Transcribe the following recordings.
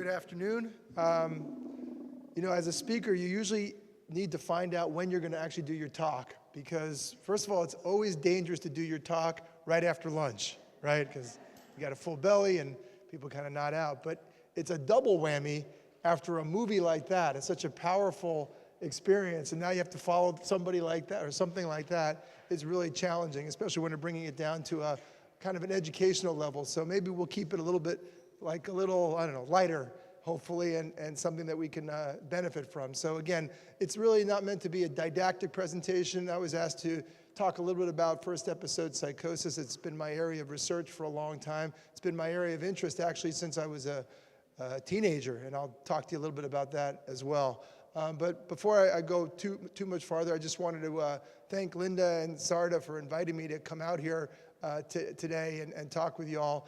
Good afternoon. As a speaker, you usually need to find out when you're going to actually do your talk, because first of all, it's always dangerous to do your talk right after lunch, right? Because you got a full belly and people kind of nod out. But it's a double whammy after a movie like that. It's such a powerful experience, and now you have to follow somebody like that or something like that. It's really challenging, especially when you're bringing it down to a kind of an educational level. So maybe we'll keep it a little bit like a little, I don't know, lighter, hopefully, and something that we can benefit from. So again, it's really not meant to be a didactic presentation. I was asked to talk a little bit about first episode psychosis. It's been my area of research for a long time. It's been my area of interest actually since I was a teenager, and I'll talk to you a little bit about that as well. But before I go too much farther, I just wanted to thank Linda and SARDAA for inviting me to come out here today and talk with you all.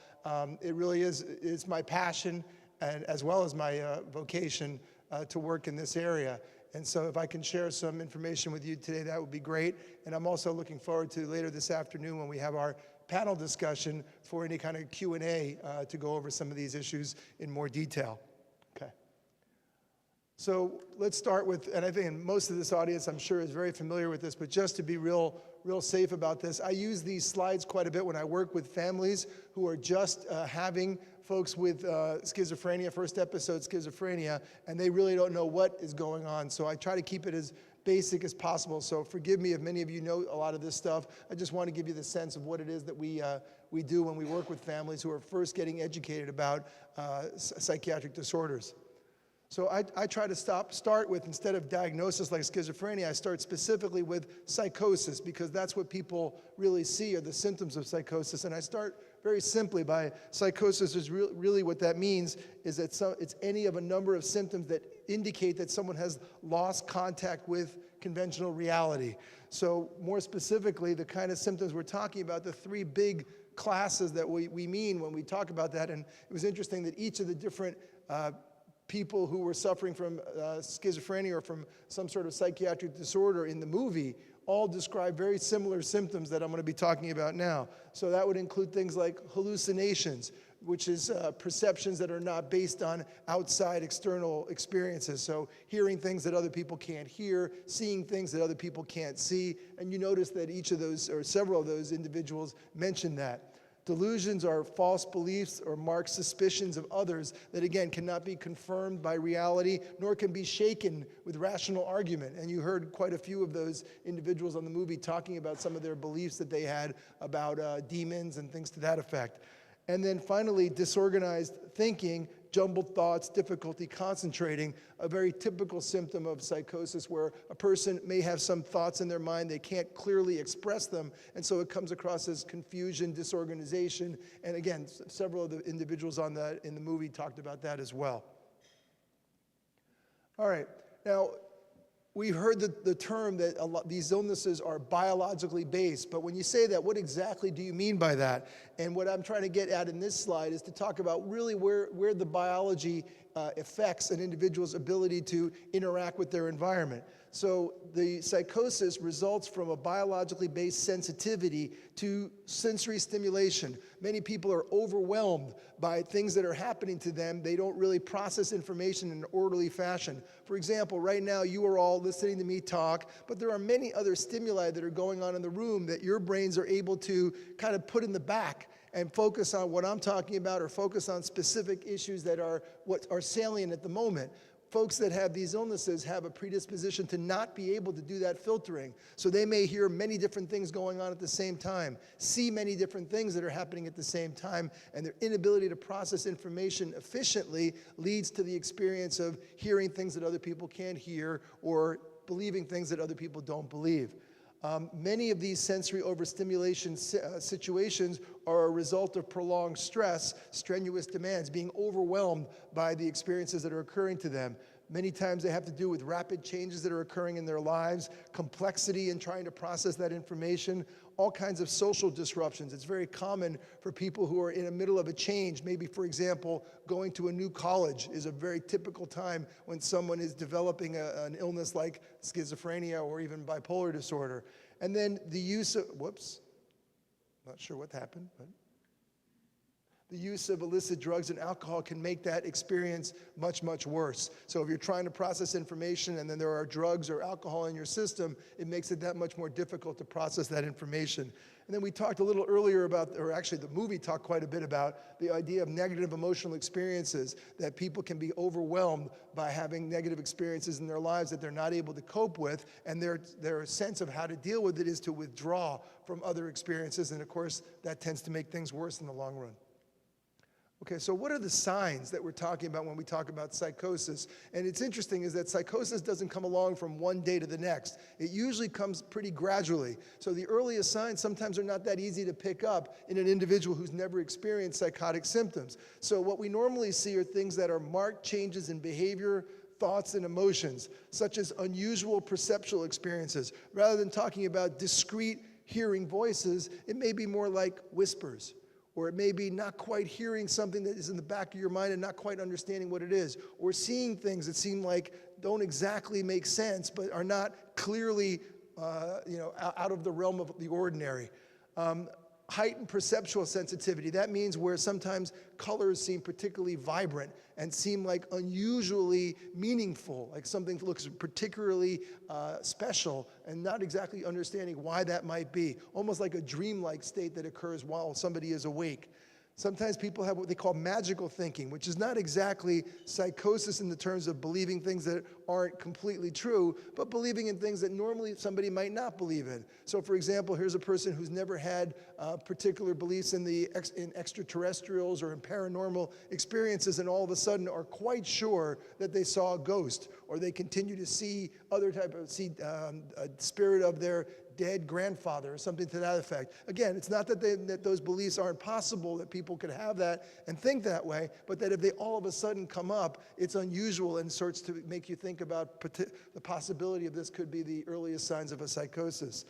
It really is my passion, and as well as my vocation to work in this area. And so if I can share some information with you today, that would be great. And I'm also looking forward to later this afternoon when we have our panel discussion for any kind of Q&A to go over some of these issues in more detail. Okay. So let's start with, and I think most of this audience I'm sure is very familiar with this, but just to be real safe about this, I use these slides quite a bit when I work with families who are just having folks with schizophrenia, first episode schizophrenia, and they really don't know what is going on. So I try to keep it as basic as possible. So forgive me if many of you know a lot of this stuff. I just want to give you the sense of what it is that we do when we work with families who are first getting educated about psychiatric disorders. So I try to start with, instead of diagnosis like schizophrenia, I start specifically with psychosis, because that's what people really see are the symptoms of psychosis. And I start very simply by psychosis is really what that means is that it's any of a number of symptoms that indicate that someone has lost contact with conventional reality. So more specifically, the kind of symptoms we're talking about, the three big classes that we mean when we talk about that. And it was interesting that each of the different people who were suffering from schizophrenia or from some sort of psychiatric disorder in the movie all describe very similar symptoms that I'm going to be talking about now. So that would include things like hallucinations, which is perceptions that are not based on outside external experiences. So hearing things that other people can't hear, seeing things that other people can't see, and you notice that each of those, or several of those individuals mention that. Delusions are false beliefs or marked suspicions of others that, again, cannot be confirmed by reality, nor can be shaken with rational argument. And you heard quite a few of those individuals on the movie talking about some of their beliefs that they had about demons and things to that effect. And then finally, disorganized thinking, jumbled thoughts, difficulty concentrating, a very typical symptom of psychosis where a person may have some thoughts in their mind, they can't clearly express them, and so it comes across as confusion, disorganization, and again, several of the individuals in the movie talked about that as well. All right, now, we heard the term that these illnesses are biologically based, but when you say that, what exactly do you mean by that? And what I'm trying to get at in this slide is to talk about really where the biology affects an individual's ability to interact with their environment. So the psychosis results from a biologically based sensitivity to sensory stimulation. Many people are overwhelmed by things that are happening to them. They don't really process information in an orderly fashion. For example, right now you are all listening to me talk, but there are many other stimuli that are going on in the room that your brains are able to kind of put in the back and focus on what I'm talking about or focus on specific issues that are what are salient at the moment. Folks that have these illnesses have a predisposition to not be able to do that filtering. So they may hear many different things going on at the same time, see many different things that are happening at the same time, and their inability to process information efficiently leads to the experience of hearing things that other people can't hear or believing things that other people don't believe. Many of these sensory overstimulation situations are a result of prolonged stress, strenuous demands, being overwhelmed by the experiences that are occurring to them. Many times they have to do with rapid changes that are occurring in their lives, complexity in trying to process that information, all kinds of social disruptions. It's very common for people who are in the middle of a change. Maybe, for example, going to a new college is a very typical time when someone is developing an illness like schizophrenia or even bipolar disorder. And then the use of, whoops, not sure what happened, but The use of illicit drugs and alcohol can make that experience much, much worse. So if you're trying to process information and then there are drugs or alcohol in your system, it makes it that much more difficult to process that information. And then we talked a little earlier about, or actually the movie talked quite a bit about, the idea of negative emotional experiences, that people can be overwhelmed by having negative experiences in their lives that they're not able to cope with, and their sense of how to deal with it is to withdraw from other experiences, and of course that tends to make things worse in the long run. Okay, so what are the signs that we're talking about when we talk about psychosis? And it's interesting is that psychosis doesn't come along from one day to the next. It usually comes pretty gradually. So the earliest signs sometimes are not that easy to pick up in an individual who's never experienced psychotic symptoms. So what we normally see are things that are marked changes in behavior, thoughts, and emotions, such as unusual perceptual experiences. Rather than talking about discrete hearing voices, it may be more like whispers. Or it may be not quite hearing something that is in the back of your mind and not quite understanding what it is. Or seeing things that seem like don't exactly make sense, but are not clearly out of the realm of the ordinary. Heightened perceptual sensitivity. That means where sometimes colors seem particularly vibrant and seem like unusually meaningful, like something looks particularly special and not exactly understanding why that might be. Almost like a dreamlike state that occurs while somebody is awake. Sometimes people have what they call magical thinking, which is not exactly psychosis in the terms of believing things that aren't completely true, but believing in things that normally somebody might not believe in. So for example, here's a person who's never had particular beliefs in extraterrestrials or in paranormal experiences, and all of a sudden are quite sure that they saw a ghost, or they continue to see a spirit of their dead grandfather or something to that effect. Again, it's not that those beliefs aren't possible, that people could have that and think that way, but that if they all of a sudden come up, it's unusual and starts to make you think about the possibility of this could be the earliest signs of a psychosis.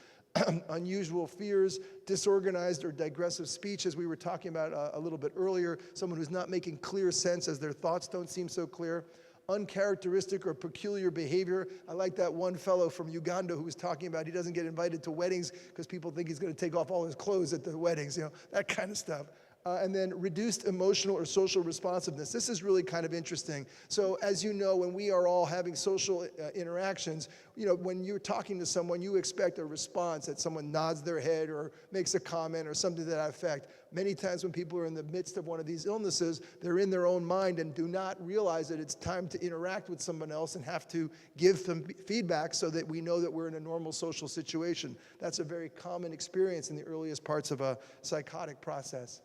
Unusual fears, disorganized or digressive speech, as we were talking about a little bit earlier, someone who's not making clear sense as their thoughts don't seem so clear. Uncharacteristic or peculiar behavior. I like that one fellow from Uganda who was talking about he doesn't get invited to weddings because people think he's going to take off all his clothes at the weddings, that kind of stuff. And then reduced emotional or social responsiveness. This is really kind of interesting. So as you know, when we are all having social interactions, when you're talking to someone, you expect a response, that someone nods their head or makes a comment or something to that effect. Many times when people are in the midst of one of these illnesses, they're in their own mind and do not realize that it's time to interact with someone else and have to give them feedback so that we know that we're in a normal social situation. That's a very common experience in the earliest parts of a psychotic process.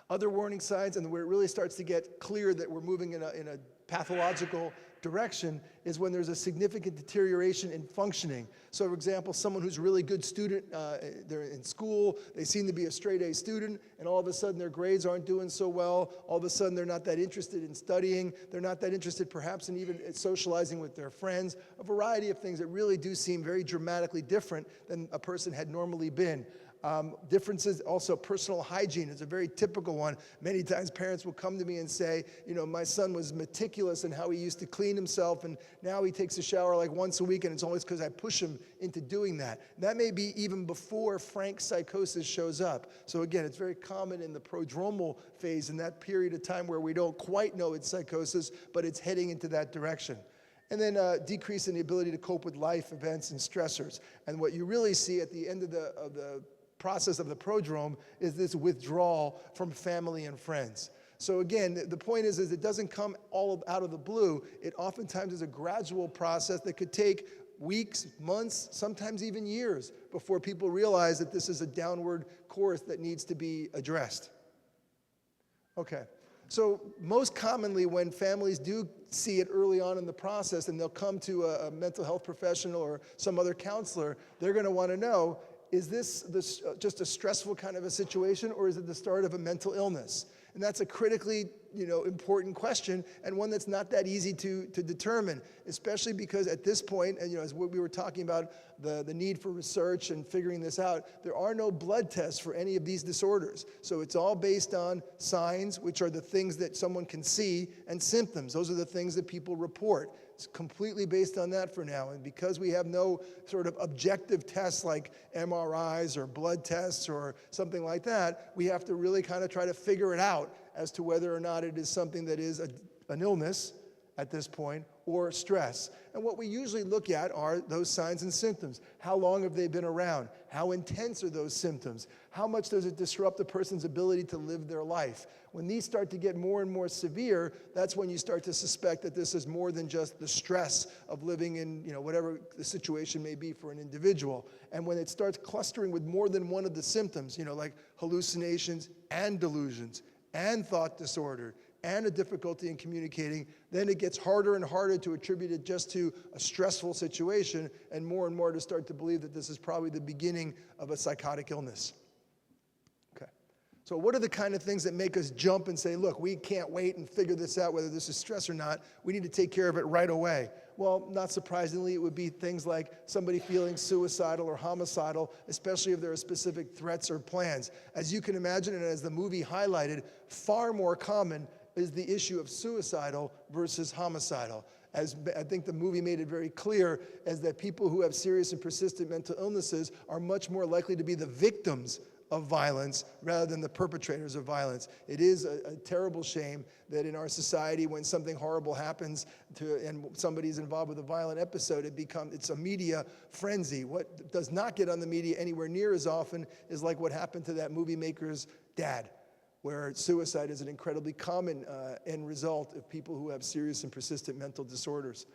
Other warning signs, and where it really starts to get clear that we're moving in a pathological direction, is when there's a significant deterioration in functioning. So for example, someone who's a really good student, they're in school, they seem to be a straight A student, and all of a sudden their grades aren't doing so well, all of a sudden they're not that interested in studying, they're not that interested perhaps in even socializing with their friends, a variety of things that really do seem very dramatically different than a person had normally been. Differences, also personal hygiene is a very typical one. Many times parents will come to me and say, my son was meticulous in how he used to clean himself, and now he takes a shower like once a week, and it's always because I push him into doing that. That may be even before frank psychosis shows up. So again, it's very common in the prodromal phase, in that period of time where we don't quite know it's psychosis, but it's heading into that direction. And then decrease in the ability to cope with life events and stressors. And what you really see at the end of the process of the prodrome is this withdrawal from family and friends. So again, the point is it doesn't come all out of the blue. It oftentimes is a gradual process that could take weeks, months, sometimes even years before people realize that this is a downward course that needs to be addressed. Okay, so most commonly when families do see it early on in the process and they'll come to a mental health professional or some other counselor, they're going to want to know, is this just a stressful kind of a situation, or is it the start of a mental illness? And that's a critically important question, and one that's not that easy to determine, especially because at this point, and as we were talking about the need for research and figuring this out, there are no blood tests for any of these disorders. So it's all based on signs, which are the things that someone can see, and symptoms. Those are the things that people report. It's completely based on that for now. And because we have no sort of objective tests like MRIs or blood tests or something like that, we have to really kind of try to figure it out as to whether or not it is something that is an illness at this point, or stress. And what we usually look at are those signs and symptoms. How long have they been around? How intense are those symptoms? How much does it disrupt a person's ability to live their life? When these start to get more and more severe, that's when you start to suspect that this is more than just the stress of living in, whatever the situation may be for an individual. And when it starts clustering with more than one of the symptoms, like hallucinations and delusions and thought disorder and a difficulty in communicating, then it gets harder and harder to attribute it just to a stressful situation and more to start to believe that this is probably the beginning of a psychotic illness. Okay. So what are the kind of things that make us jump and say, look, we can't wait and figure this out, whether this is stress or not. We need to take care of it right away. Well, not surprisingly, it would be things like somebody feeling suicidal or homicidal, especially if there are specific threats or plans. As you can imagine, and as the movie highlighted, far more common is the issue of suicidal versus homicidal. As I think the movie made it very clear, as that people who have serious and persistent mental illnesses are much more likely to be the victims of violence rather than the perpetrators of violence. It is a terrible shame that in our society, when something horrible happens and somebody's involved with a violent episode, it's a media frenzy. What does not get on the media anywhere near as often is like what happened to that movie maker's dad, where suicide is an incredibly common end result of people who have serious and persistent mental disorders.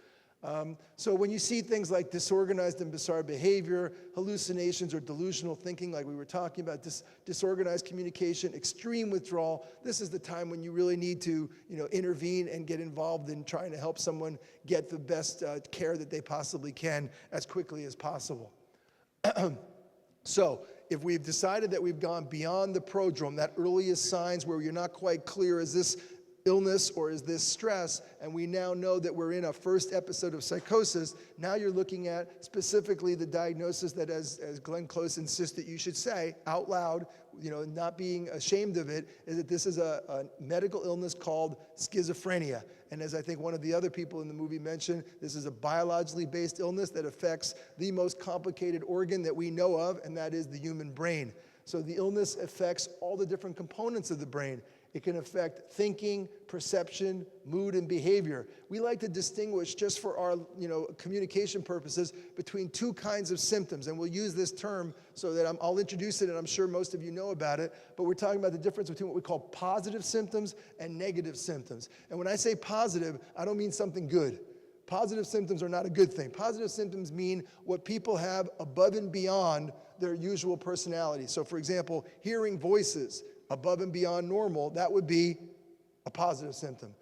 So when you see things like disorganized and bizarre behavior, hallucinations or delusional thinking like we were talking about, disorganized communication, extreme withdrawal, this is the time when you really need to intervene and get involved in trying to help someone get the best care that they possibly can as quickly as possible. So if we've decided that we've gone beyond the prodrome, that earliest signs where you're not quite clear, is this illness or is this stress, and we now know that we're in a first episode of psychosis, now you're looking at specifically the diagnosis that, as Glenn Close insists that you should say out loud, not being ashamed of it, is that this is a medical illness called schizophrenia. And as I think one of the other people in the movie mentioned, this is a biologically based illness that affects the most complicated organ that we know of, and that is the human brain. So the illness affects all the different components of the brain. It can affect thinking, perception, mood, and behavior. We like to distinguish, just for our communication purposes, between two kinds of symptoms. And we'll use this term so that I'll introduce it, and I'm sure most of you know about it. But we're talking about the difference between what we call positive symptoms and negative symptoms. And when I say positive, I don't mean something good. Positive symptoms are not a good thing. Positive symptoms mean what people have above and beyond their usual personality. So for example, hearing voices above and beyond normal, that would be a positive symptom.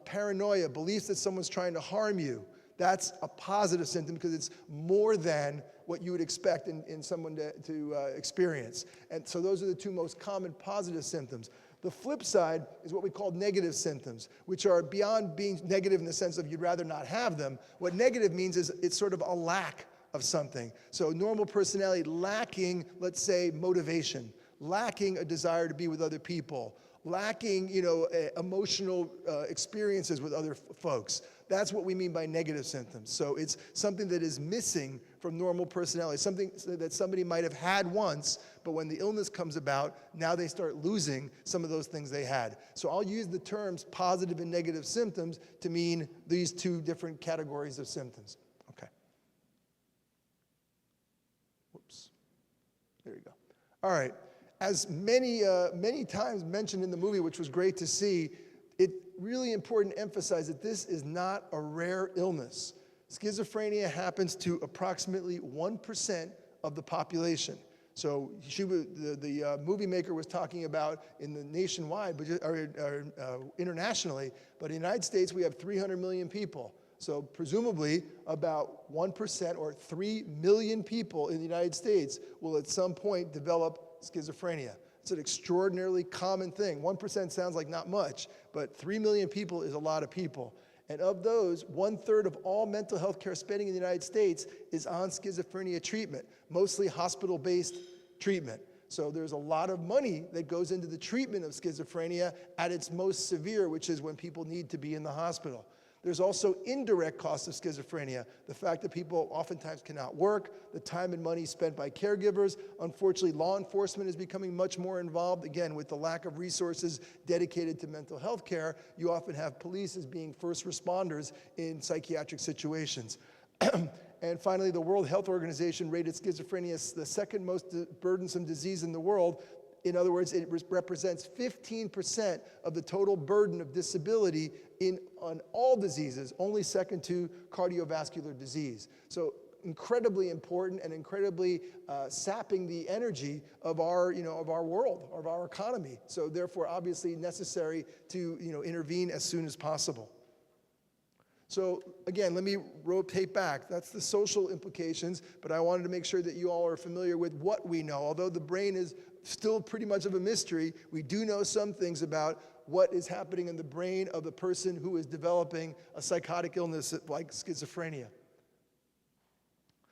Paranoia, beliefs that someone's trying to harm you, that's a positive symptom because it's more than what you would expect in someone to experience. And so those are the two most common positive symptoms. The flip side is what we call negative symptoms, which are beyond being negative in the sense of you'd rather not have them. What negative means is it's sort of a lack of something. So normal personality lacking, let's say, motivation, lacking a desire to be with other people, lacking, emotional experiences with other folks. That's what we mean by negative symptoms. So it's something that is missing from normal personality, something that somebody might have had once, but when the illness comes about, now they start losing some of those things they had. So I'll use the terms positive and negative symptoms to mean these two different categories of symptoms. Okay. Whoops. There you go. All right. As many times mentioned in the movie, which was great to see, it's really important to emphasize that this is not a rare illness. Schizophrenia happens to approximately 1% of the population. So the movie maker was talking about in the nationwide, or internationally, but in the United States we have 300 million people. So presumably about 1% or 3 million people in the United States will at some point develop schizophrenia. It's an extraordinarily common thing. 1% sounds like not much, but 3 million people is a lot of people. And of those, 1/3 of all mental health care spending in the United States is on schizophrenia treatment, mostly hospital-based treatment. So there's a lot of money that goes into the treatment of schizophrenia at its most severe, which is when people need to be in the hospital. There's also indirect costs of schizophrenia. The fact that people oftentimes cannot work, the time and money spent by caregivers. Unfortunately, law enforcement is becoming much more involved. Again, with the lack of resources dedicated to mental health care, you often have police as being first responders in psychiatric situations. And finally, the World Health Organization rated schizophrenia the second most burdensome disease in the world. In other words, it represents 15% of the total burden of disability on all diseases, only second to cardiovascular disease. So incredibly important and incredibly sapping the energy of our world, of our economy. So therefore, obviously necessary to intervene as soon as possible. So again, let me rotate back. That's the social implications, but I wanted to make sure that you all are familiar with what we know. Although the brain is still pretty much of a mystery, we do know some things about what is happening in the brain of the person who is developing a psychotic illness like schizophrenia.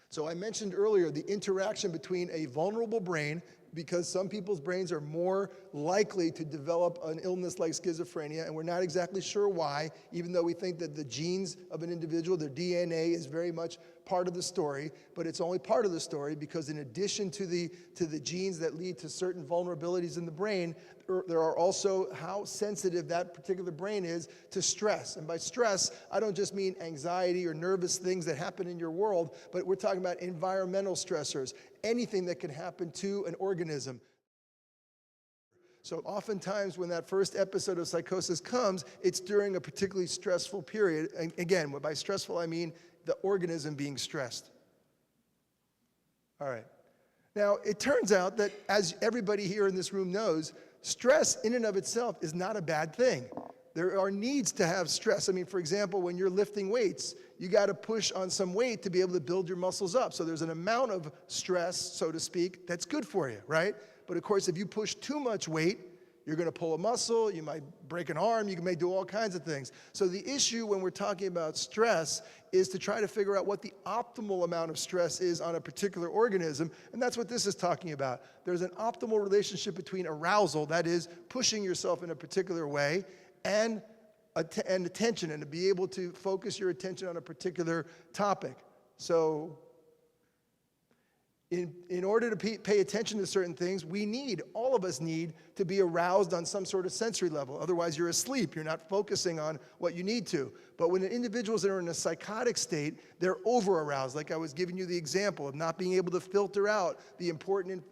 So I mentioned earlier the interaction between a vulnerable brain, because some people's brains are more likely to develop an illness like schizophrenia, and we're not exactly sure why, even though we think that the genes of an individual, their DNA, is very much part of the story, but it's only part of the story because in addition to the genes that lead to certain vulnerabilities in the brain, there are also how sensitive that particular brain is to stress. And by stress, I don't just mean anxiety or nervous things that happen in your world, but we're talking about environmental stressors, anything that can happen to an organism. So oftentimes when that first episode of psychosis comes, it's during a particularly stressful period. And again, by stressful, I mean the organism being stressed. All right. Now, it turns out that, as everybody here in this room knows, stress in and of itself is not a bad thing. There are needs to have stress. I mean, for example, when you're lifting weights, you got to push on some weight to be able to build your muscles up. So there's an amount of stress, so to speak, that's good for you, right? But of course, if you push too much weight, you're going to pull a muscle, you might break an arm, you may do all kinds of things. So the issue when we're talking about stress is to try to figure out what the optimal amount of stress is on a particular organism, and that's what this is talking about. There's an optimal relationship between arousal, that is, pushing yourself in a particular way, and attention, and to be able to focus your attention on a particular topic. So in order to pay attention to certain things, all of us need to be aroused on some sort of sensory level. Otherwise, you're asleep. You're not focusing on what you need to. But when individuals that are in a psychotic state, they're over-aroused. Like I was giving you the example of not being able to filter out the important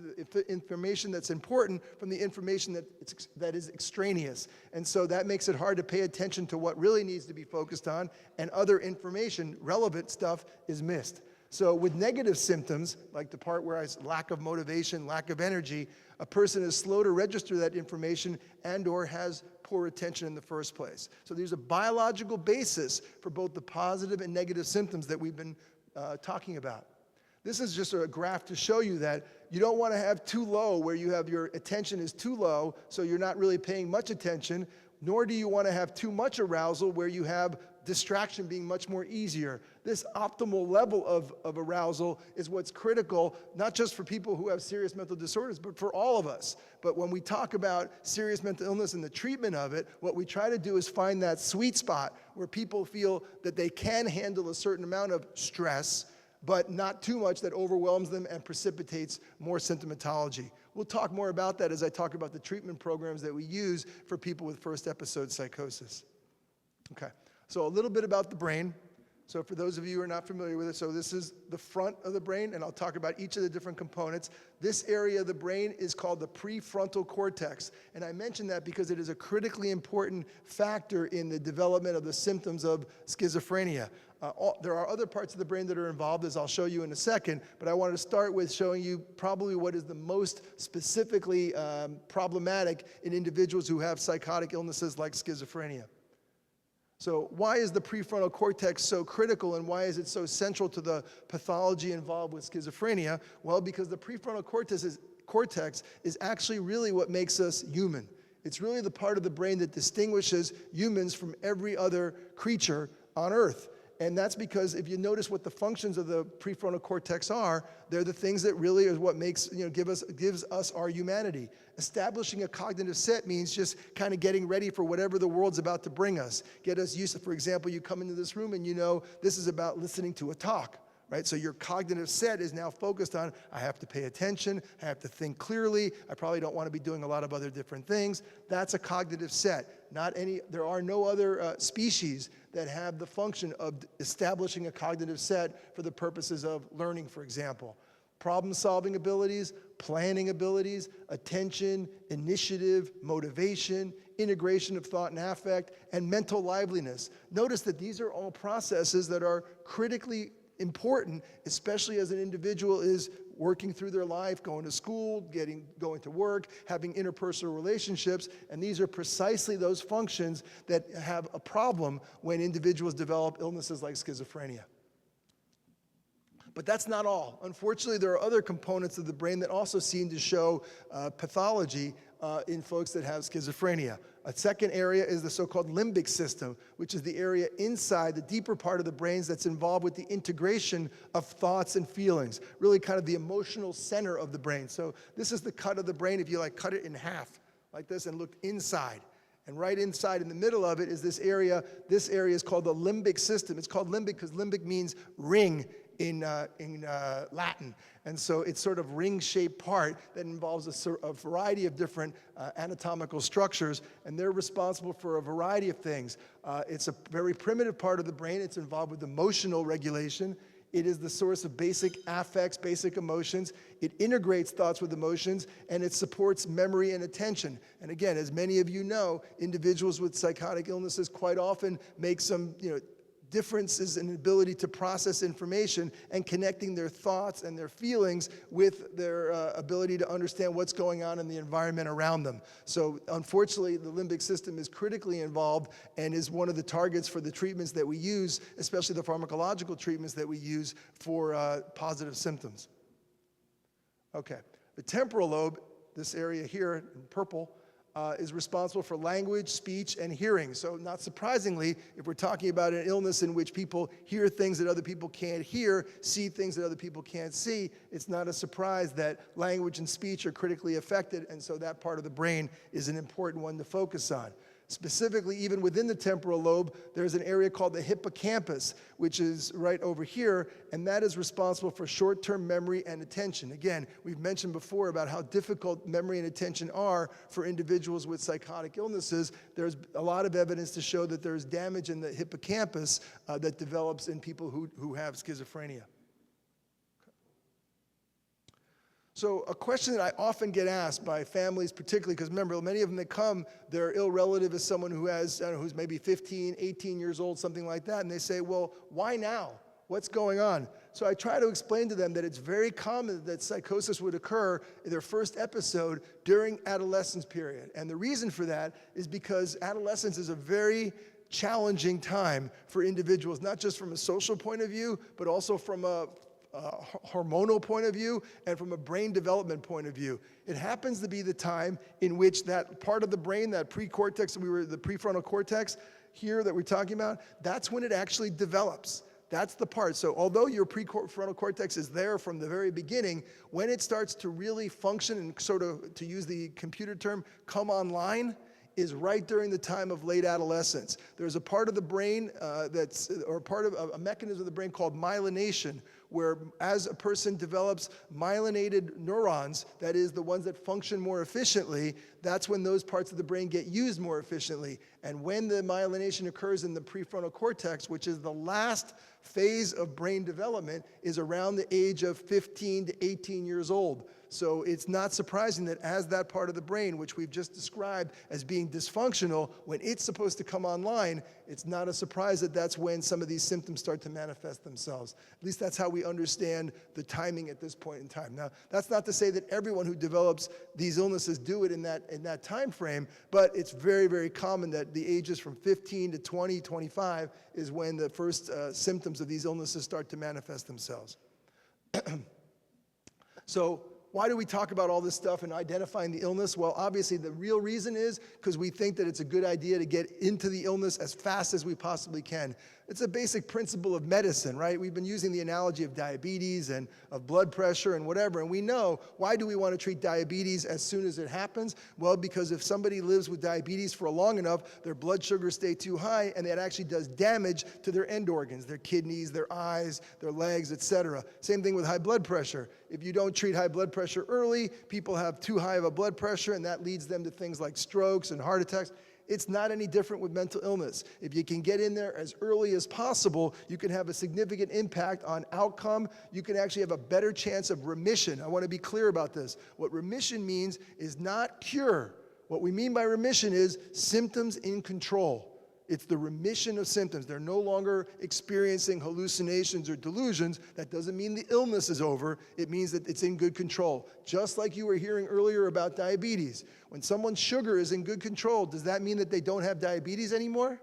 information that's important from the information that is extraneous. And so that makes it hard to pay attention to what really needs to be focused on, and other information, relevant stuff, is missed. So with negative symptoms, like the part where lack of motivation, lack of energy, a person is slow to register that information and/or has poor attention in the first place. So there's a biological basis for both the positive and negative symptoms that we've been talking about. This is just a graph to show you that you don't want to have too low, where you have your attention is too low, so you're not really paying much attention, nor do you want to have too much arousal, where you have distraction being much more easier. This optimal level of arousal is what's critical, not just for people who have serious mental disorders, but for all of us. But when we talk about serious mental illness and the treatment of it, what we try to do is find that sweet spot where people feel that they can handle a certain amount of stress, but not too much that overwhelms them and precipitates more symptomatology. We'll talk more about that as I talk about the treatment programs that we use for people with first episode psychosis. Okay. So a little bit about the brain. So for those of you who are not familiar with it, so this is the front of the brain, and I'll talk about each of the different components. This area of the brain is called the prefrontal cortex, and I mention that because it is a critically important factor in the development of the symptoms of schizophrenia. There are other parts of the brain that are involved, as I'll show you in a second, but I wanted to start with showing you probably what is the most specifically problematic in individuals who have psychotic illnesses like schizophrenia. So why is the prefrontal cortex so critical, and why is it so central to the pathology involved with schizophrenia? Well, because the prefrontal cortex is actually really what makes us human. It's really the part of the brain that distinguishes humans from every other creature on Earth. And that's because if you notice what the functions of the prefrontal cortex are, they're the things that really is what makes, gives us our humanity. Establishing a cognitive set means just kind of getting ready for whatever the world's about to bring us. Get us used to, for example, you come into this room and you know this is about listening to a talk. Right? So your cognitive set is now focused on, I have to pay attention, I have to think clearly, I probably don't want to be doing a lot of other different things. That's a cognitive set. There are no other species that have the function of establishing a cognitive set for the purposes of learning, for example. Problem-solving abilities, planning abilities, attention, initiative, motivation, integration of thought and affect, and mental liveliness. Notice that these are all processes that are critically important, especially as an individual is working through their life, going to school, going to work, having interpersonal relationships, and these are precisely those functions that have a problem when individuals develop illnesses like schizophrenia. But that's not all. Unfortunately, there are other components of the brain that also seem to show pathology in folks that have schizophrenia. A second area is the so-called limbic system, which is the area inside the deeper part of the brains that's involved with the integration of thoughts and feelings, really kind of the emotional center of the brain. So this is the cut of the brain, if you cut it in half like this and look inside. And right inside in the middle of it is this area. This area is called the limbic system. It's called limbic because limbic means ring in Latin. And so it's sort of ring-shaped part that involves a variety of different anatomical structures, and they're responsible for a variety of things. It's a very primitive part of the brain. It's involved with emotional regulation. It is the source of basic affects, basic emotions. It integrates thoughts with emotions, and it supports memory and attention. And again, as many of you know, individuals with psychotic illnesses quite often make some, differences in ability to process information and connecting their thoughts and their feelings with their ability to understand what's going on in the environment around them. So unfortunately, the limbic system is critically involved and is one of the targets for the treatments that we use, especially the pharmacological treatments that we use for positive symptoms. Okay, the temporal lobe, this area here in purple, is responsible for language, speech, and hearing. So not surprisingly, if we're talking about an illness in which people hear things that other people can't hear, see things that other people can't see, it's not a surprise that language and speech are critically affected, and so that part of the brain is an important one to focus on. Specifically, even within the temporal lobe, there's an area called the hippocampus, which is right over here, and that is responsible for short-term memory and attention. Again, we've mentioned before about how difficult memory and attention are for individuals with psychotic illnesses. There's a lot of evidence to show that there's damage in the hippocampus that develops in people who have schizophrenia. So a question that I often get asked by families, particularly because remember, many of them that come, their ill relative is someone who has, who's maybe 15, 18 years old, something like that, and they say, well, why now? What's going on? So I try to explain to them that it's very common that psychosis would occur in their first episode during adolescence period. And the reason for that is because adolescence is a very challenging time for individuals, not just from a social point of view, but also from a hormonal point of view and from a brain development point of view. It happens to be the time in which that part of the brain, that precortex, the prefrontal cortex here that we're talking about, that's when it actually develops. That's the part. So although your prefrontal cortex is there from the very beginning, when it starts to really function and sort of, to use the computer term, come online, is right during the time of late adolescence. There's a part of the brain part of a mechanism of the brain called myelination, where as a person develops myelinated neurons, that is the ones that function more efficiently, that's when those parts of the brain get used more efficiently. And when the myelination occurs in the prefrontal cortex, which is the last phase of brain development, is around the age of 15 to 18 years old. So it's not surprising that as that part of the brain, which we've just described as being dysfunctional, when it's supposed to come online, it's not a surprise that that's when some of these symptoms start to manifest themselves. At least that's how we understand the timing at this point in time. Now, that's not to say that everyone who develops these illnesses do it in that time frame, but it's very, very common that the ages from 15 to 20, 25 is when the first symptoms of these illnesses start to manifest themselves. So, why do we talk about all this stuff and identifying the illness? Well, obviously, the real reason is because we think that it's a good idea to get into the illness as fast as we possibly can. It's a basic principle of medicine, right? We've been using the analogy of diabetes and of blood pressure and whatever, and we know, why do we want to treat diabetes as soon as it happens? Well, because if somebody lives with diabetes for long enough, their blood sugars stay too high, and that actually does damage to their end organs, their kidneys, their eyes, their legs, etc. Same thing with high blood pressure. If you don't treat high blood pressure early, people have too high of a blood pressure, and that leads them to things like strokes and heart attacks. It's not any different with mental illness. If you can get in there as early as possible, you can have a significant impact on outcome. You can actually have a better chance of remission. I want to be clear about this. What remission means is not cure. What we mean by remission is symptoms in control. It's the remission of symptoms. They're no longer experiencing hallucinations or delusions. That doesn't mean the illness is over. It means that it's in good control. Just like you were hearing earlier about diabetes. When someone's sugar is in good control, does that mean that they don't have diabetes anymore?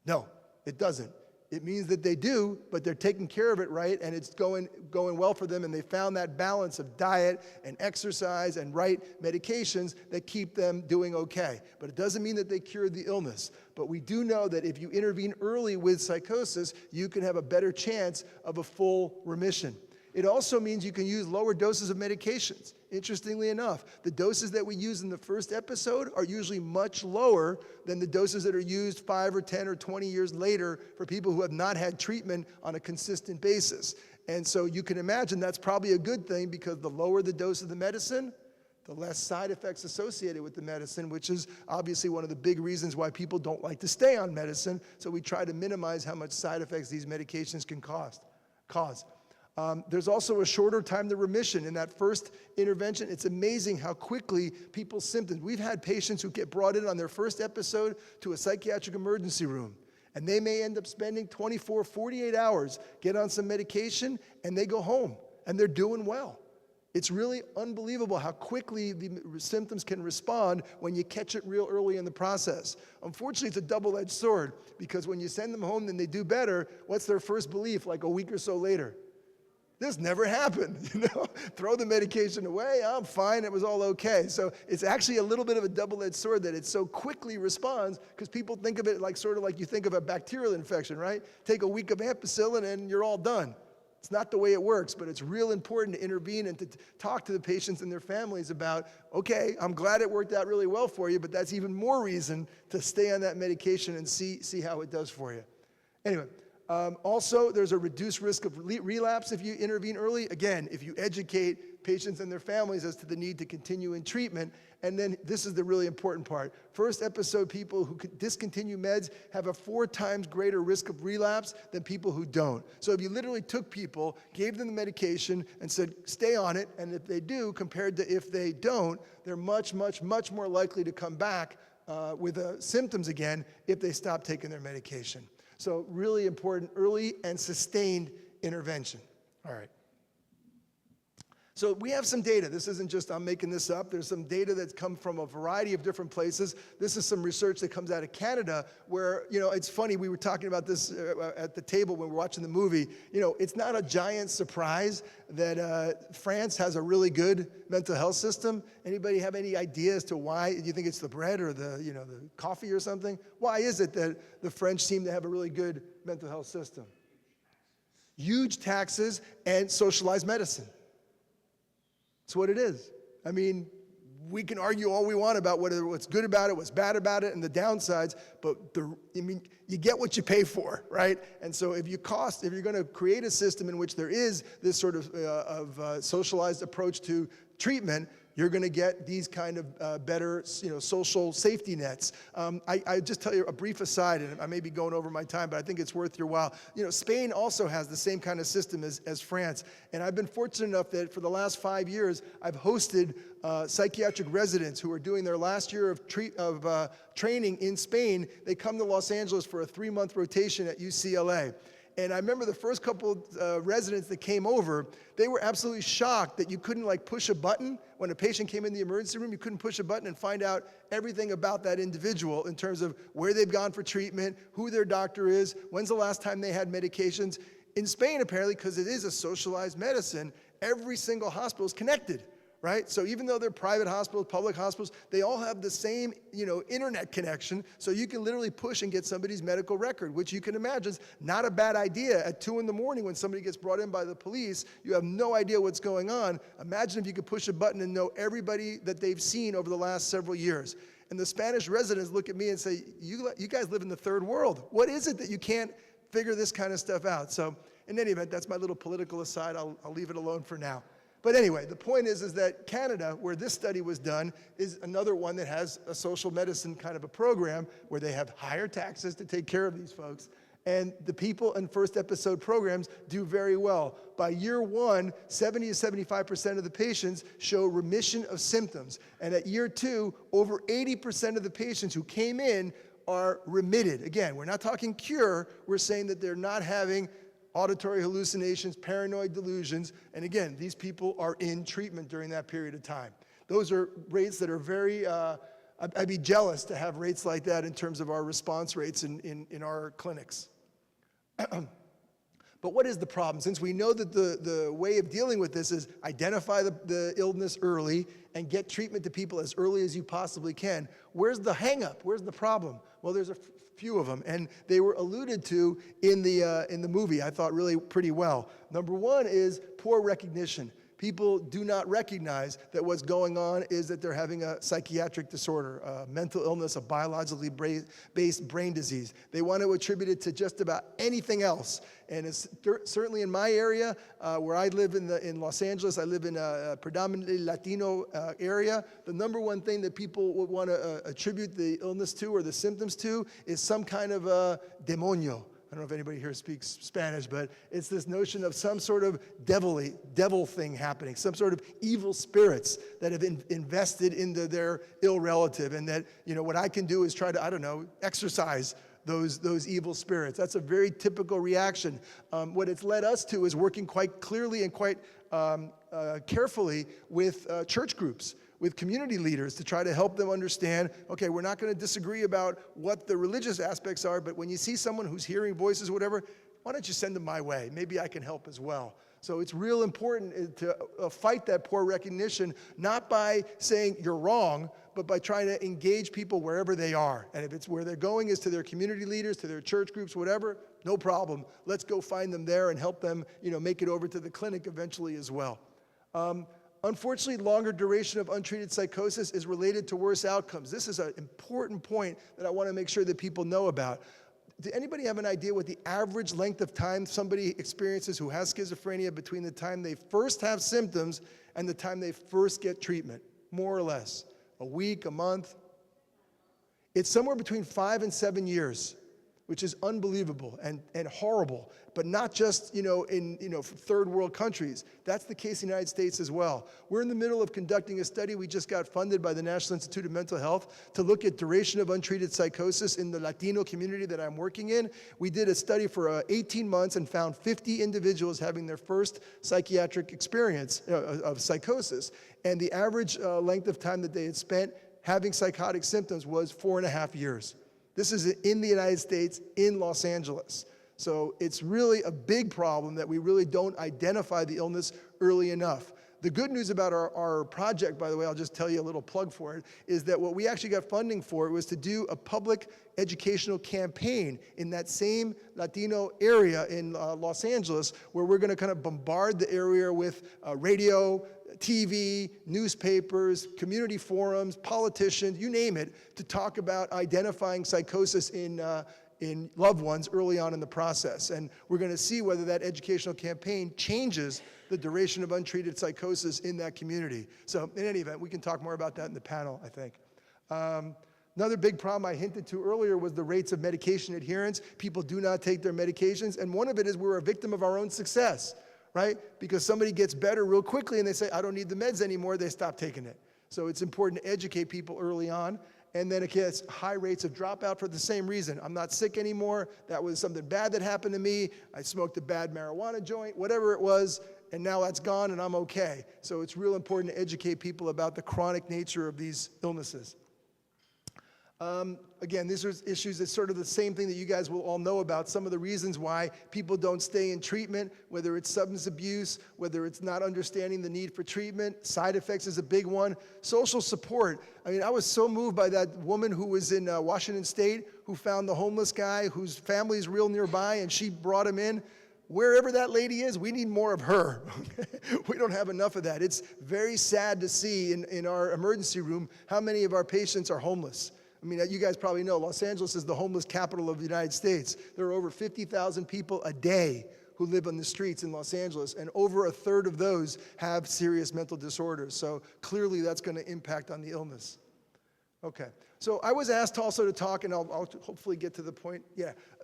No, it doesn't. It means that they do, but they're taking care of it right, and it's going well for them, and they found that balance of diet and exercise and right medications that keep them doing okay. But it doesn't mean that they cured the illness. But we do know that if you intervene early with psychosis, you can have a better chance of a full remission. It also means you can use lower doses of medications. Interestingly enough, the doses that we use in the first episode are usually much lower than the doses that are used 5 or 10 or 20 years later for people who have not had treatment on a consistent basis. And so you can imagine that's probably a good thing, because the lower the dose of the medicine, the less side effects associated with the medicine, which is obviously one of the big reasons why people don't like to stay on medicine. So we try to minimize how much side effects these medications can cause. There's also a shorter time to remission in that first intervention. It's amazing how quickly people's symptoms. We've had patients who get brought in on their first episode to a psychiatric emergency room, and they may end up spending 24, 48 hours, get on some medication, and they go home, and they're doing well. It's really unbelievable how quickly the symptoms can respond when you catch it real early in the process. Unfortunately, it's a double-edged sword, because when you send them home and they do better, what's their first belief like a week or so later? This never happened, Throw the medication away, I'm fine, it was all okay. So it's actually a little bit of a double-edged sword that it so quickly responds, because people think of it like sort of like you think of a bacterial infection, right? Take a week of ampicillin and you're all done. It's not the way it works, but it's real important to intervene and to talk to the patients and their families about, okay, I'm glad it worked out really well for you, but that's even more reason to stay on that medication and see how it does for you. Anyway. Also, there's a reduced risk of relapse if you intervene early. Again, if you educate patients and their families as to the need to continue in treatment. And then this is the really important part. First episode people who discontinue meds have a 4 times greater risk of relapse than people who don't. So if you literally took people, gave them the medication, and said, stay on it, and if they do, compared to if they don't, they're much, much, much more likely to come back with symptoms again if they stop taking their medication. So really important, early and sustained intervention. All right. So we have some data. This isn't just I'm making this up. There's some data that's come from a variety of different places. This is some research that comes out of Canada where, it's funny, we were talking about this at the table when we were watching the movie. It's not a giant surprise that France has a really good mental health system. Anybody have any idea as to why? Do you think it's the bread or the coffee or something? Why is it that the French seem to have a really good mental health system? Huge taxes and socialized medicine. That's what it is. I mean, we can argue all we want about what's good about it, what's bad about it, and the downsides, but you get what you pay for, right? And so if you're going to create a system in which there is this sort of socialized approach to treatment, you're going to get these kind of better, social safety nets. I just tell you a brief aside, and I may be going over my time, but I think it's worth your while. Spain also has the same kind of system as France, and I've been fortunate enough that for the last 5 years, I've hosted psychiatric residents who are doing their last year of training in Spain. They come to Los Angeles for a 3-month rotation at UCLA. And I remember the first couple residents that came over, they were absolutely shocked that you couldn't push a button. When a patient came in the emergency room, you couldn't push a button and find out everything about that individual in terms of where they've gone for treatment, who their doctor is, when's the last time they had medications. In Spain, apparently, because it is a socialized medicine, every single hospital is connected, right? So even though they're private hospitals, public hospitals, they all have the same, internet connection. So you can literally push and get somebody's medical record, which you can imagine is not a bad idea. At 2 in the morning when somebody gets brought in by the police, you have no idea what's going on. Imagine if you could push a button and know everybody that they've seen over the last several years. And the Spanish residents look at me and say, you guys live in the third world. What is it that you can't figure this kind of stuff out? So in any event, that's my little political aside. I'll leave it alone for now. But anyway, the point is that Canada, where this study was done, is another one that has a social medicine kind of a program where they have higher taxes to take care of these folks. And the people in first episode programs do very well. By year 1, 70 to 75% of the patients show remission of symptoms. And at year 2, over 80% of the patients who came in are remitted. Again, we're not talking cure. We're saying that they're not having auditory hallucinations, paranoid delusions, and again, these people are in treatment during that period of time. Those are rates that are very, I'd be jealous to have rates like that in terms of our response rates in our clinics. But what is the problem? Since we know that the way of dealing with this is identify the illness early and get treatment to people as early as you possibly can, where's the hang-up? Where's the problem? Well, there's a few of them, and they were alluded to in the movie, I thought really pretty well. Number one is poor recognition. People do not recognize that what's going on is that they're having a psychiatric disorder, a mental illness, a biologically based brain disease. They want to attribute it to just about anything else. And it's certainly in my area, where I live in Los Angeles, I live in a predominantly Latino area. The number one thing that people would want to attribute the illness to or the symptoms to is some kind of a demonio. I don't know if anybody here speaks Spanish, but it's this notion of some sort of devil thing happening, some sort of evil spirits that have invested into their ill relative, and that, what I can do is try to, exorcise those evil spirits. That's a very typical reaction. What it's led us to is working quite clearly and quite carefully with church groups, with community leaders, to try to help them understand, okay, we're not going to disagree about what the religious aspects are, but when you see someone who's hearing voices, whatever, why don't you send them my way? Maybe I can help as well. So it's real important to fight that poor recognition, not by saying you're wrong, but by trying to engage people wherever they are. And if it's where they're going is to their community leaders, to their church groups, whatever, no problem. Let's go find them there and help them, make it over to the clinic eventually as well. Unfortunately, longer duration of untreated psychosis is related to worse outcomes. This is an important point that I want to make sure that people know about. Do anybody have an idea what the average length of time somebody experiences who has schizophrenia between the time they first have symptoms and the time they first get treatment? More or less. A week, a month? It's somewhere between 5 and 7 years, which is unbelievable and horrible, but not just, in third world countries. That's the case in the United States as well. We're in the middle of conducting a study. We just got funded by the National Institute of Mental Health to look at duration of untreated psychosis in the Latino community that I'm working in. We did a study for 18 months and found 50 individuals having their first psychiatric experience of psychosis. And the average length of time that they had spent having psychotic symptoms was 4.5 years. This is in the United States, in Los Angeles. So it's really a big problem that we really don't identify the illness early enough. The good news about our project, by the way, I'll just tell you a little plug for it, is that what we actually got funding for was to do a public educational campaign in that same Latino area in Los Angeles, where we're going to kind of bombard the area with radio, TV, newspapers, community forums, politicians, you name it, to talk about identifying psychosis in loved ones early on in the process. And we're going to see whether that educational campaign changes the duration of untreated psychosis in that community. So in any event, we can talk more about that in the panel, I think. Another big problem I hinted to earlier was the rates of medication adherence. People do not take their medications, and one of it is we're a victim of our own success, right? Because somebody gets better real quickly and they say, I don't need the meds anymore, they stop taking it. So it's important to educate people early on. And then it gets high rates of dropout for the same reason. I'm not sick anymore. That was something bad that happened to me. I smoked a bad marijuana joint, whatever it was, and now that's gone and I'm okay. So it's real important to educate people about the chronic nature of these illnesses. Again, these are issues that's sort of the same thing that you guys will all know about. Some of the reasons why people don't stay in treatment, whether it's substance abuse, whether it's not understanding the need for treatment, side effects is a big one. Social support. I mean, I was so moved by that woman who was in Washington State who found the homeless guy whose family is real nearby, and she brought him in. Wherever that lady is, we need more of her. We don't have enough of that. It's very sad to see in our emergency room how many of our patients are homeless. I mean, you guys probably know Los Angeles is the homeless capital of the United States. There are over 50,000 people a day who live on the streets in Los Angeles, and over a third of those have serious mental disorders. So clearly that's going to impact on the illness. Okay, so I was asked also to talk, and I'll hopefully get to the point,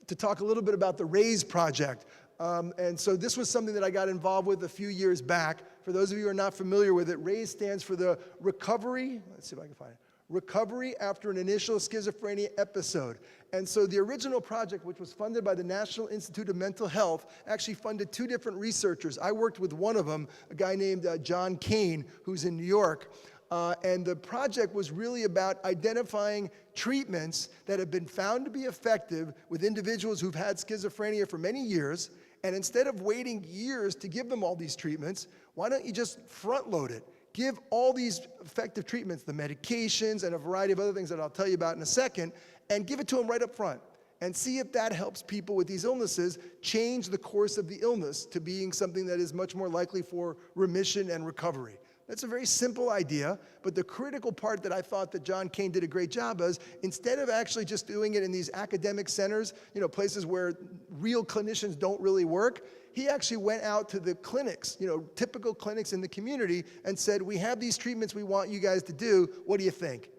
to talk a little bit about the RAISE project. And so this was something that I got involved with a few years back. For those of you who are not familiar with it, RAISE stands for the Recovery, let's see if I can find it, Recovery After an Initial Schizophrenia Episode. And so the original project, which was funded by the National Institute of Mental Health, actually funded two different researchers. I worked with one of them, a guy named John Kane, who's in New York. And the project was really about identifying treatments that have been found to be effective with individuals who've had schizophrenia for many years. And instead of waiting years to give them all these treatments, why don't you just front load it? Give all these effective treatments, the medications and a variety of other things that I'll tell you about in a second, and give it to them right up front. And see if that helps people with these illnesses change the course of the illness to being something that is much more likely for remission and recovery. That's a very simple idea, but the critical part that I thought that John Kane did a great job is, instead of actually just doing it in these academic centers, places where real clinicians don't really work, he actually went out to the clinics, typical clinics in the community, and said, we have these treatments we want you guys to do, what do you think?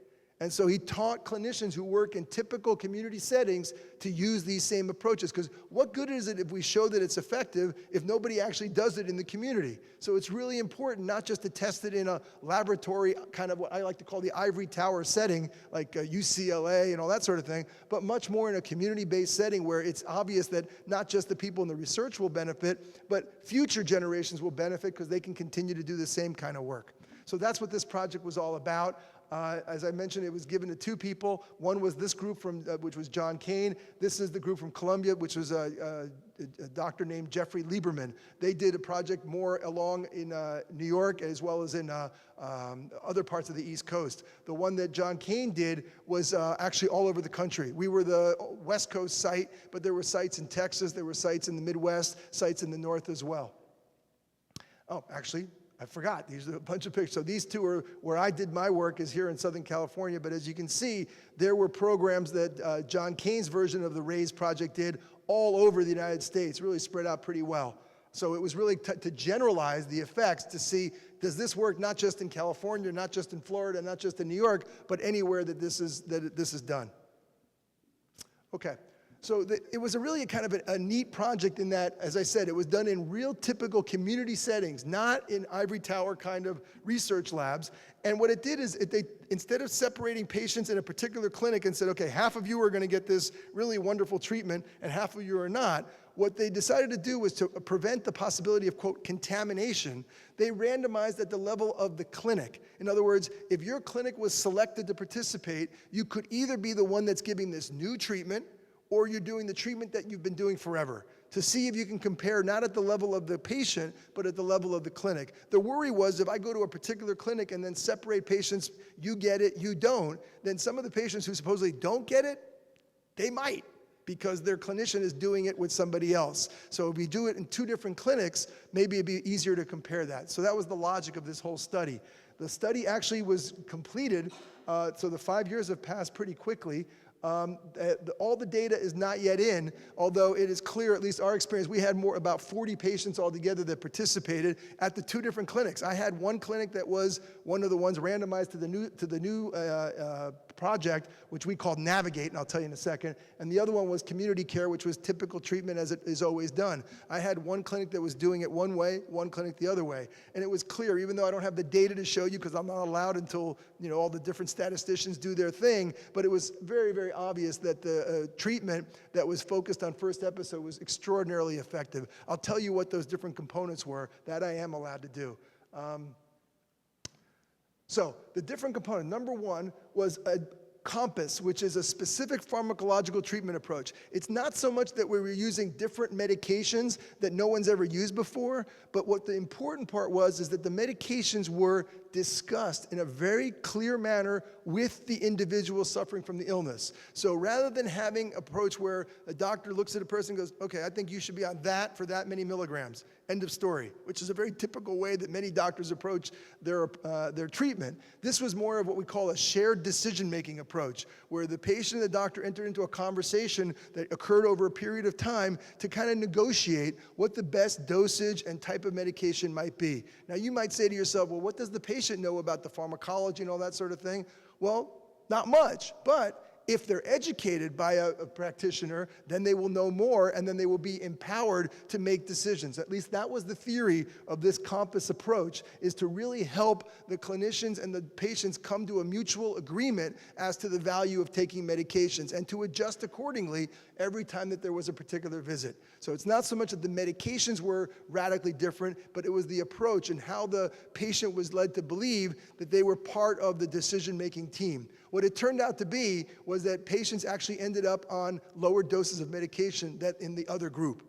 And so he taught clinicians who work in typical community settings to use these same approaches. Because what good is it if we show that it's effective if nobody actually does it in the community? So it's really important not just to test it in a laboratory, kind of what I like to call the ivory tower setting, like UCLA and all that sort of thing, but much more in a community-based setting where it's obvious that not just the people in the research will benefit, but future generations will benefit because they can continue to do the same kind of work. So that's what this project was all about. As I mentioned, it was given to two people. One was this group which was John Kane. This is the group from Columbia, which was a doctor named Jeffrey Lieberman. They did a project more along in New York as well as in other parts of the East Coast. The one that John Kane did was actually all over the country. We were the West Coast site, but there were sites in Texas, there were sites in the Midwest, sites in the North as well. Oh, actually, I forgot, these are a bunch of pictures. So these two are where I did my work, is here in Southern California, but as you can see, there were programs that John Kane's version of the RAISE project did all over the United States, really spread out pretty well. So it was really to generalize the effects to see, does this work not just in California, not just in Florida, not just in New York, but anywhere that this is done. Okay. So it was really kind of a neat project in that, as I said, it was done in real typical community settings, not in ivory tower kind of research labs. And what it did is, instead of separating patients in a particular clinic and said, okay, half of you are going to get this really wonderful treatment and half of you are not, what they decided to do was to prevent the possibility of, quote, contamination. They randomized at the level of the clinic. In other words, if your clinic was selected to participate, you could either be the one that's giving this new treatment, or you're doing the treatment that you've been doing forever, to see if you can compare not at the level of the patient, but at the level of the clinic. The worry was, if I go to a particular clinic and then separate patients, you get it, you don't, then some of the patients who supposedly don't get it, they might, because their clinician is doing it with somebody else. So if we do it in two different clinics, maybe it'd be easier to compare that. So that was the logic of this whole study. The study actually was completed, so the 5 years have passed pretty quickly. All the data is not yet in, although it is clear, at least our experience, we had about 40 patients altogether that participated at the two different clinics. I had one clinic that was one of the ones randomized to the new project, which we called Navigate, and I'll tell you in a second, and the other one was Community Care, which was typical treatment as it is always done. I had one clinic that was doing it one way, one clinic the other way, and it was clear, even though I don't have the data to show you because I'm not allowed until all the different statisticians do their thing, but it was very, very obvious that the treatment that was focused on first episode was extraordinarily effective. I'll tell you what those different components were. That I am allowed to do. So the different component, number one, was a COMPASS, which is a specific pharmacological treatment approach. It's not so much that we were using different medications that no one's ever used before, but what the important part was is that the medications were discussed in a very clear manner with the individual suffering from the illness. So rather than having an approach where a doctor looks at a person and goes, okay, I think you should be on that for that many milligrams, end of story, which is a very typical way that many doctors approach their treatment. This was more of what we call a shared decision-making approach, where the patient and the doctor entered into a conversation that occurred over a period of time to kind of negotiate what the best dosage and type of medication might be. Now, you might say to yourself, well, what does the patient know about the pharmacology and all that sort of thing? Well, not much, but if they're educated by a practitioner, then they will know more, and then they will be empowered to make decisions. At least that was the theory of this COMPASS approach, is to really help the clinicians and the patients come to a mutual agreement as to the value of taking medications and to adjust accordingly every time that there was a particular visit. So it's not so much that the medications were radically different, but it was the approach and how the patient was led to believe that they were part of the decision-making team. What it turned out to be was that patients actually ended up on lower doses of medication than in the other group,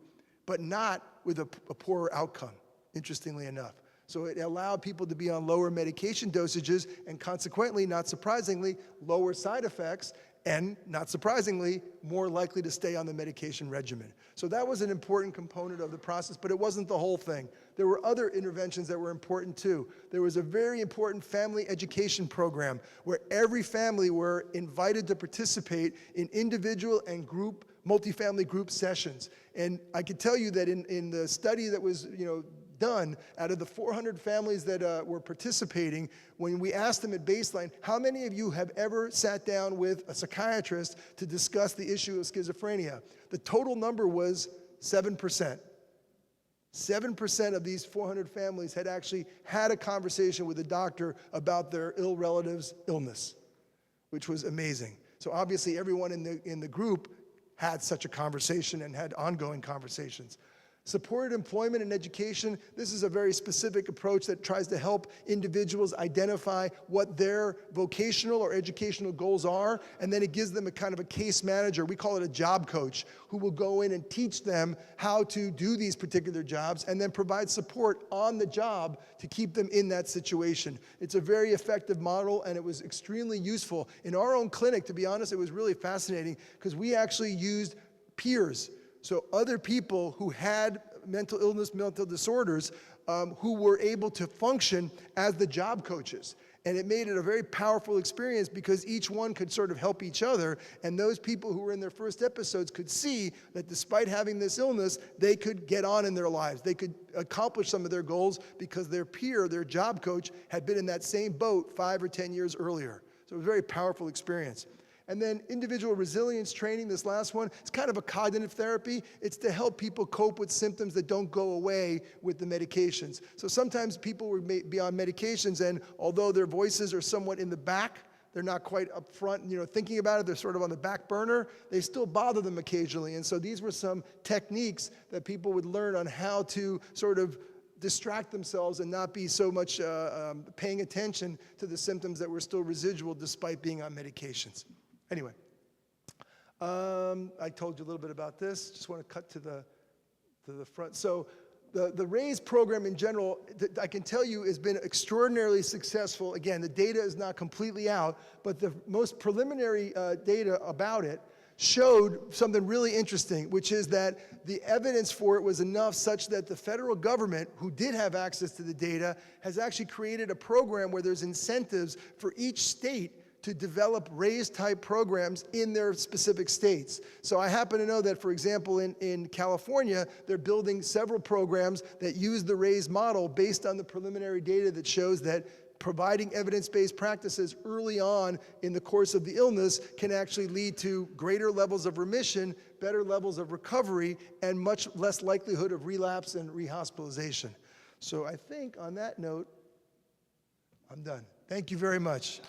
but not with a poorer outcome, interestingly enough. So it allowed people to be on lower medication dosages and consequently, not surprisingly, lower side effects and, not surprisingly, more likely to stay on the medication regimen. So that was an important component of the process, but it wasn't the whole thing. There were other interventions that were important too. There was a very important family education program where every family were invited to participate in individual and group, multifamily group sessions. And I can tell you that in the study that was, done, out of the 400 families that were participating, when we asked them at baseline, how many of you have ever sat down with a psychiatrist to discuss the issue of schizophrenia? The total number was 7%. 7% of these 400 families had actually had a conversation with a doctor about their ill relative's illness, which was amazing. So obviously everyone in the group had such a conversation and had ongoing conversations. Supported employment and education, this is a very specific approach that tries to help individuals identify what their vocational or educational goals are, and then it gives them a kind of a case manager, we call it a job coach, who will go in and teach them how to do these particular jobs and then provide support on the job to keep them in that situation. It's a very effective model, and it was extremely useful. In our own clinic, to be honest, it was really fascinating because we actually used peers. So other people who had mental illness, mental disorders, who were able to function as the job coaches. And it made it a very powerful experience because each one could sort of help each other, and those people who were in their first episodes could see that despite having this illness, they could get on in their lives. They could accomplish some of their goals because their peer, their job coach, had been in that same boat 5 or 10 years earlier. So it was a very powerful experience. And then individual resilience training, this last one, it's kind of a cognitive therapy. It's to help people cope with symptoms that don't go away with the medications. So sometimes people will be on medications, and although their voices are somewhat in the back, they're not quite up front, thinking about it, they're sort of on the back burner, they still bother them occasionally. And so these were some techniques that people would learn on how to sort of distract themselves and not be so much paying attention to the symptoms that were still residual despite being on medications. Anyway, I told you a little bit about this. Just want to cut to the front. So the RAISE program in general, I can tell you, has been extraordinarily successful. Again, the data is not completely out, but the most preliminary data about it showed something really interesting, which is that the evidence for it was enough such that the federal government, who did have access to the data, has actually created a program where there's incentives for each state to develop RAISE-type programs in their specific states. So I happen to know that, for example, in California, they're building several programs that use the RAISE model based on the preliminary data that shows that providing evidence-based practices early on in the course of the illness can actually lead to greater levels of remission, better levels of recovery, and much less likelihood of relapse and rehospitalization. So I think on that note, I'm done. Thank you very much.